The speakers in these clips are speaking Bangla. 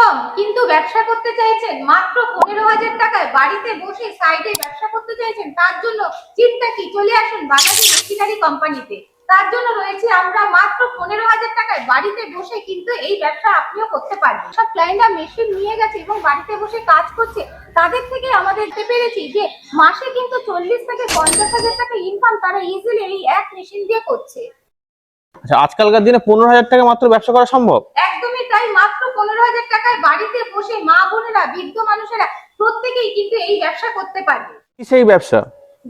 কম কিন্তু ব্যবসা করতে চাইছেন, মাত্র 15,000 টাকায় বাড়িতে বসে সাইডে ব্যবসা করতে চাইছেন, তার জন্য চিন্তা কি, চলে আসুন বালাজি মেশিনারি কোম্পানিতে। তার জন্য রয়েছে আমরা মাত্র 15,000 টাকায় বাড়িতে বসে কিন্তু এই ব্যবসা আপনিও করতে পারবেন। সব ক্লায়েন্টরা মেশিন নিয়ে গেছে এবং বাড়িতে বসে কাজ করছে, তাদের থেকে আমাদের দেখতে পেরেছি যে মাসে কিন্তু 40 থেকে 50,000 টাকা ইনকাম তারা ইজিলি এই এক মেশিন দিয়ে করছে। আচ্ছা, আজকালকার দিনে 15,000 টাকা মাত্র ব্যবসা করা সম্ভব? একদমই তাই, মাত্র 15,000 টাকায় বাড়িতে বসে মা বোনেরা, বৃদ্ধ মানুষেরা প্রত্যেকেই কিন্তু এই ব্যবসা করতে পারবে। কি সেই ব্যবসা?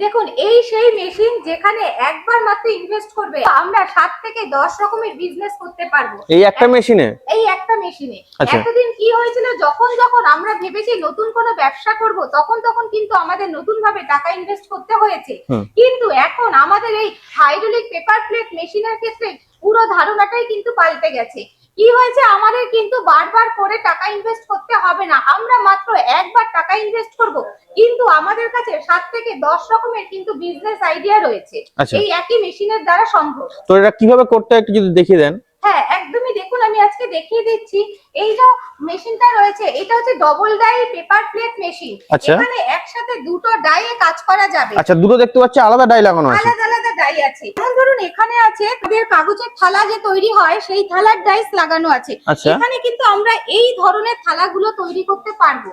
দেখুন, এই সেই মেশিন যেখানে একবার মাত্র ইনভেস্ট করবে আমরা 7 থেকে 10 রকমের বিজনেস করতে পারবো এই একটা মেশিনে? এই একটা মেশিনে। আচ্ছা। এতদিন কি হয়েছিল, যখন যখন আমরা ভেবেছি নতুন কোনো ব্যবসা করব, তখন তখন কিন্তু আমাদের নতুন ভাবে টাকা ইনভেস্ট করতে হয়েছে। কিন্তু এখন আমাদের এই হাইড্রোলিক পেপার প্লেট মেশিনের ক্ষেত্রে পুরো ধারণাটাই কিন্তু পাল্টে গেছে। কি হয়েছে, আমাদের কিন্তু বারবার করে টাকা ইনভেস্ট করতে হবে না, আমরা মাত্র একবার টাকা ইনভেস্ট করব, কিন্তু আমাদের কাছে 7 থেকে 10 রকমের কিন্তু বিজনেস আইডিয়া রয়েছে এই একই মেশিনের দ্বারা সম্ভব। তো এটা কিভাবে করতে হয় একটু যদি দেখিয়ে দেন। হ্যাঁ, একদমই। দেখুন, আমি আজকে দেখিয়ে দিচ্ছি। এই যে মেশিনটা রয়েছে, এটা হচ্ছে double die paper plate machine. এখানে একসাথে দুটো ডাইয়ে কাজ করা যাবে। আচ্ছা, দুটো দেখতে পাচ্ছি আলাদা ডাই লাগানো আছে। আলাদা আলাদা ডাই আছে। যেমন ধরুন, এখানে আছে তাদের কাগজের থালা যে তৈরি হয়, সেই থালার ডাইস লাগানো আছে। এখানে কিন্তু আমরা এই ধরনের থালাগুলো তৈরি করতে পারবো।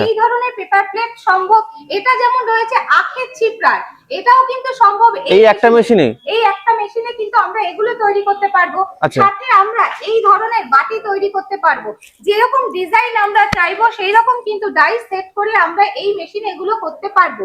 এই ধরনের পেপার প্লেট সম্ভব। এটা যেমন রয়েছে আখের ছিপড়ার, এটাও কিন্তু সম্ভব এই একটা মেশিনে। এই একটা মেশিনে কিন্তু আমরা এগুলো তৈরি করতে পারবো। সাথে আমরা এই ধরনের বাটি তৈরি করতে পারবো। যেরকম ডিজাইন আমরা চাইবো সেই রকম কিন্তু ডাইস সেট করে আমরা এই মেশিনে এগুলো করতে পারবো।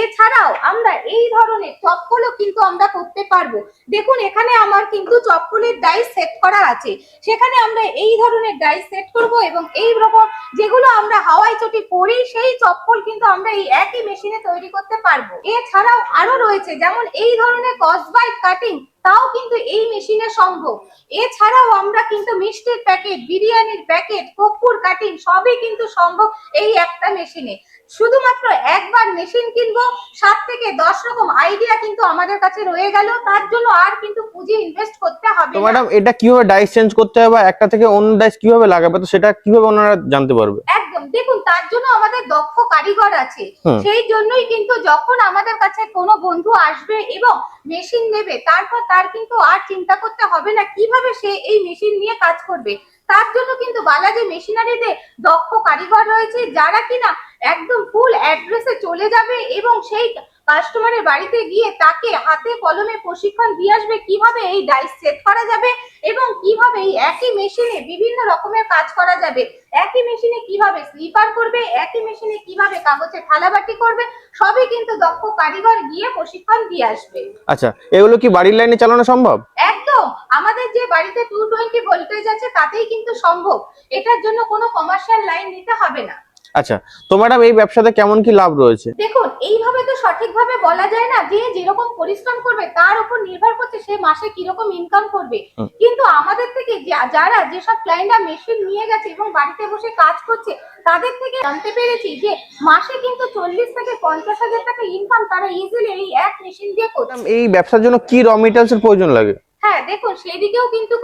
এছাড়াও আমরা এই ধরনের চপ্পলও কিন্তু আমরা করতে পারবো। দেখুন, এখানে আমার কিন্তু চপ্পলের ডাইস সেট করা আছে, সেখানে আমরা এই ধরনের ডাইস সেট করব এবং এই রকম যেগুলো আমরা হাওয়াই চটি পরি সেই চপ্পল কিন্তু আমরা এই একই মেশিনে তৈরি করতে পারবো। এছাড়াও আরো রয়েছে যেমন এই ধরনের কসবাইট কাটিং, তাও কিন্তু এই মেশিনে সম্ভব। এছাড়াও আমরা কিন্তু মিষ্টির প্যাকেট, বিরিয়ানির প্যাকেট, কর্পূর কাটিং সবই কিন্তু সম্ভব এই একটা মেশিনে। শুধুমাত্র একবার মেশিন কিনবো, 7 থেকে 10 রকম আইডিয়া কিন্তু আমাদের কাছে রয়ে গেল, তার জন্য আর কিন্তু পুঁজি ইনভেস্ট করতে হবে না। তো ম্যাডাম, এটা কিভাবে ডাইস চেঞ্জ করতে হবে বা একটা থেকে অন্য ডাইস কিভাবে লাগাবে, তো সেটা কিভাবে ওনারা জানতে পারবে? একদম। দেখুন, তার জন্য আমাদের দক্ষ কারিগর আছে। সেই জন্যই কিন্তু যখন আমাদের কাছে কোনো বন্ধু আসবে এবং মেশিন নেবে, তারপর তার কিন্তু আর চিন্তা করতে হবে না কিভাবে সে এই মেশিন নিয়ে কাজ করবে। তার জন্য কিন্তু বালাজি মেশিনারিতে দক্ষ কারিগর রয়েছে, যারা কিনা একদম ফুল অ্যাড্রেসে চলে যাবে এবং সেই কাস্টমারের বাড়িতে গিয়ে তাকে হাতে কলমে প্রশিক্ষণ দিয়ে আসবে কিভাবে এই ডাইস সেট করা যাবে এবং কিভাবে এই একই মেশিনে বিভিন্ন রকমের কাজ করা যাবে, একই মেশিনে কিভাবে স্লিপার করবে, একই মেশিনে কিভাবে কাগজে থালাবাটি করবে, সবই কিন্তু দক্ষ কারিগর গিয়ে প্রশিক্ষণ দিয়ে আসবে। আচ্ছা, এগুলো কি বাড়ির লাইনে চালানো সম্ভব? একদম। আমাদের যে বাড়িতে 220 ভোল্টেজ আছে তাতেই কিন্তু সম্ভব, এটার জন্য কোনো কমার্শিয়াল লাইন নিতে হবে না। আচ্ছা, তো ম্যাডাম এই ব্যবসাতে কেমন কি লাভ রয়েছে? দেখুন, এইভাবে তো সঠিকভাবে বলা যায় না, যে যেরকম পরিশ্রম করবে তার উপর নির্ভর করছে সে মাসে কিরকম ইনকাম করবে। কিন্তু আমাদের থেকে যারা যেসব ক্লায়েন্টরা মেশিন নিয়ে গেছে এবং বাড়িতে বসে কাজ করছে, তাদের থেকে জানতে পেরেছি যে মাসে কিন্তু 40 থেকে 50,000 টাকা ইনকাম তারা ইজিলি এই এক মেশিন দিয়ে করছে। এই ব্যবসার জন্য কি র মেটেরিয়ালসের প্রয়োজন লাগে? হ্যাঁ, দেখুন, সেদিকেও কিন্তু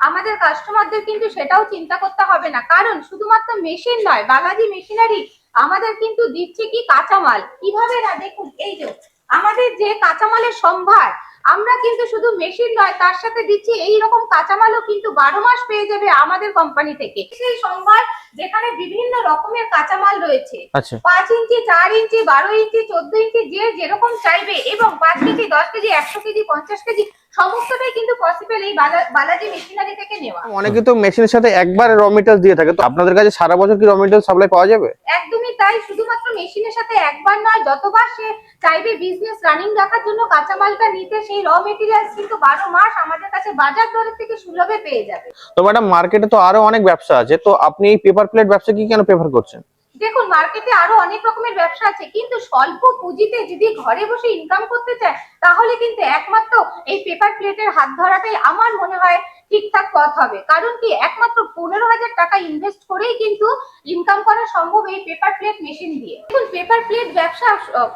আমাদের কাস্টমারদের কিন্তু সেটাও চিন্তা করতে হবে না, কারণ শুধুমাত্র মেশিন নয়, বালাজি মেশিনারি আমাদের কিন্তু দিচ্ছে কি কাঁচামাল। কিভাবে না, দেখুন, এই যে আমাদের যে কাঁচামালের সম্ভার, আমরা কিন্তু শুধু মেশিন নয় তার সাথে দিচ্ছি এই রকম কাঁচামালও কিন্তু 12 মাস পেয়ে যাবে আমাদের কোম্পানি থেকে। সেই সম্ভার যেখানে বিভিন্ন রকমের কাঁচামাল রয়েছে, 5 ইঞ্চি, 4 ইঞ্চি, 12 ইঞ্চি, 14 ইঞ্চি, যে যেরকম চাইবে, এবং 5 কেজি, 10 কেজি, 100 কেজি, 50 কেজি সমস্তটাই কিন্তু পসিবল এই বালাজি মেশিনারি থেকে নেওয়া। অনেকে তো মেশিনের সাথে একবার র মেটেরিয়ালস দিয়ে থাকে, তো আপনাদের কাছে সারা বছর কি র মেটেরিয়াল সাপ্লাই পাওয়া যাবে? একদমই তাই। শুধুমাত্র মেশিনের সাথে একবার নয়, যতবার সে চাইবে বিজনেস রানিং রাখার জন্য কাঁচামালটা নিতে, সেই র মেটেরিয়ালস কিন্তু 12 মাস আমাদের কাছে বাজার দরের থেকে সুলভে পেয়ে যাবে। তো ম্যাডাম, মার্কেটে তো আরো অনেক ব্যবসা আছে, তো আপনি এই পেপার প্লেট ব্যবসা কি কেন প্রেফার করছেন? দেখুন, মার্কেটে আরো অনেক রকমের ব্যবসা আছে, কিন্তু স্বল্প পুঁজিতে যদি ঘরে বসে ইনকাম করতে চায়, তাহলে কিন্তু একমাত্র এই পেপার প্লেটের হাত ধরাটাই আমার মনে হয় ঠিকঠাক পথ হবে। কারণ কি, একমাত্র 15,000 টাকা ইনভেস্ট করেই কিন্তু ইনকাম করা সম্ভব এই পেপার প্লেট মেশিন দিয়ে। দেখুন, পেপার প্লেট ব্যবসা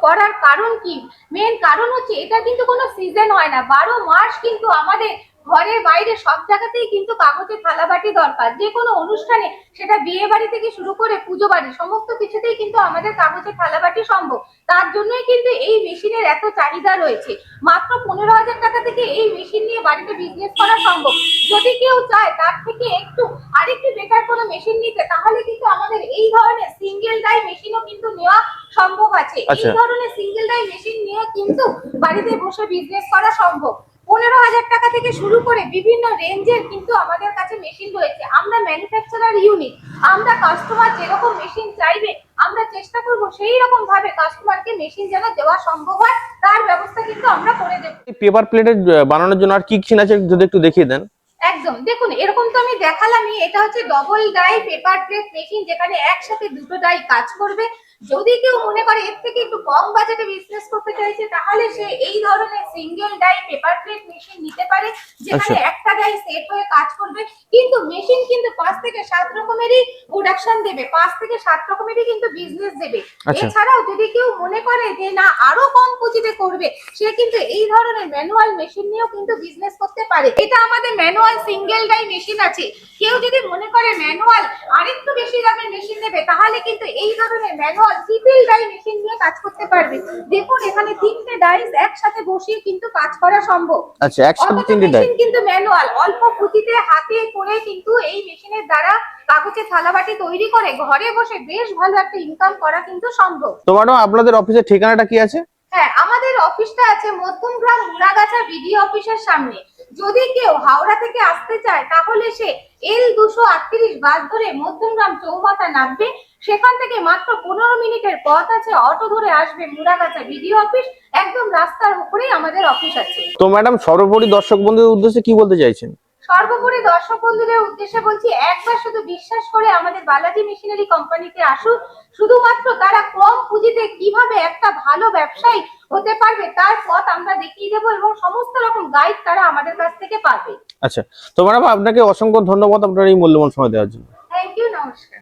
করার কারণ কি, মেন কারণ হচ্ছে এটা কিন্তু কোনো সিজন হয় না, 12 মাস কিন্তু আমাদের ঘরের বাইরে সব জায়গাতেই কিন্তু কাগজের থালাবাটি দরকার। যে কোনো অনুষ্ঠানে, সেটা বিয়ে বাড়ি থেকে শুরু করে পুজো বাড়ি, সমস্ত কিছুতেই কিন্তু আমাদের কাগজের থালাবাটি সম্ভব। তার জন্যই কিন্তু এই মেশিনের এত চাহিদা রয়েছে। মাত্র 15,000 টাকা থেকে এই মেশিন নিয়ে বাড়িতে বিজনেস করা সম্ভব। যদি কেউ চায় তার থেকে আরেকটু বেটার কোনো মেশিন নিতে, তাহলে কিন্তু আমাদের এই ধরনের সিঙ্গেল ডাই মেশিনও কিন্তু নেওয়া সম্ভব আছে। এই ধরনের সিঙ্গেল ডাই মেশিন নিয়ে কিন্তু বাড়িতে বসে বিজনেস করা সম্ভব। 15,000 টাকা থেকে শুরু করে বিভিন্ন রেঞ্জের কিন্তু আমাদের কাছে মেশিন রয়েছে। আমরা ম্যানুফ্যাকচারার ইউনিট, আমরা কাস্টমার যেরকম মেশিন চাইবে আমরা চেষ্টা করব সেই রকম ভাবে কাস্টমারকে মেশিন যেন দেওয়া সম্ভব হয়, তার ব্যবস্থা কিন্তু আমরা করে দেব। পেপার প্লেটের বানানোর জন্য আর কি কি আছে যদি একটু দেখিয়ে দেন। একদম, দেখুন এরকম তো আমি দেখালামই। এটা হচ্ছে double die paper plate machine, যেখানে একসাথে দুটো ডাই কাজ করবে। যদি কেউ মনে করে এর থেকে একটু কম বাজেটে বিজনেস করতে চাইছে, তাহলে সে এই ধরনের single die paper plate machine নিতে পারে, যেখানে একটা ডাই সেট হয়ে কাজ করবে। কিন্তু মেশিন কিন্তু 5 থেকে 7 রকমেরই প্রোডাকশন দেবে, 5 থেকে 7 রকমেরই কিন্তু বিজনেস দেবে। এছাড়াও যদি কেউ মনে করে যে না আরো কম পুঁজিতে করবে, সে কিন্তু এই ধরনের ম্যানুয়াল মেশিন নিয়েও কিন্তু বিজনেস করতে পারে। এটা আমাদের ম্যানুয়াল সিঙ্গেল ডাই মেশিন আছে। কেউ যদি মনে করে ম্যানুয়াল আরেকটু বেশি দামের মেশিন নেবে, তাহলে কিন্তু এই ধরনের ম্যানুয়াল ট্রিপল ডাই মেশিন নিয়ে কাজ করতে পারবে। দেখুন এখানে 3টে ডাইস একসাথে বসিয়ে কিন্তু কাজ করা সম্ভব। আচ্ছা, একসাথে 3টে ডাই কিন্তু ম্যানুয়াল অল্প পুঁজিতে হাতে করে কিন্তু এই মেশিনের দ্বারা কাগজের থালাবাটি তৈরি করে ঘরে বসে বেশ ভালো একটা ইনকাম করা কিন্তু সম্ভব। তো ম্যাডাম আপনাদের অফিসের ঠিকানাটা কি আছে? হ্যাঁ, আমাদের অফিসটা আছে মধ্যমগ্রাম মুড়াগাছা বিডিও অফিসের সামনে। যদি কেউ হাওড়া থেকে আসতে চায়, তাহলে সে L238 বাস ধরে মধ্যমগ্রাম চৌমাথা নামবে। সেখান থেকে মাত্র 15 মিনিটের পথ আছে, অটো ধরে আসবে মুড়াগাছা বিডিও অফিস। একদম রাস্তার উপরেই আমাদের অফিস আছে। তো ম্যাডাম সর্বোপরি দর্শক বন্ধুদের উদ্দেশ্যে কি বলতে চাইছেন? সর্বোপরি দর্শক বন্ধুদের উদ্দেশ্যে বলছি, একবার শুধু বিশ্বাস করে আমাদের বালাজি মেশিনারি কোম্পানিতে আসুন। শুধুমাত্র তারা কম পুঁজিতে কিভাবে একটা ভালো ব্যবসায়ী হতে পারবে তার পথ আমরা দেখিয়ে দেবো, এবং সমস্ত রকম গাইড তারা আমাদের কাছ থেকে পাবে। আচ্ছা, তো ম্যাডাম আপনাকে অসংখ্য ধন্যবাদ আপনার এই মূল্যবান সময় দেওয়ার জন্য। থ্যাংক ইউ, নমস্কার।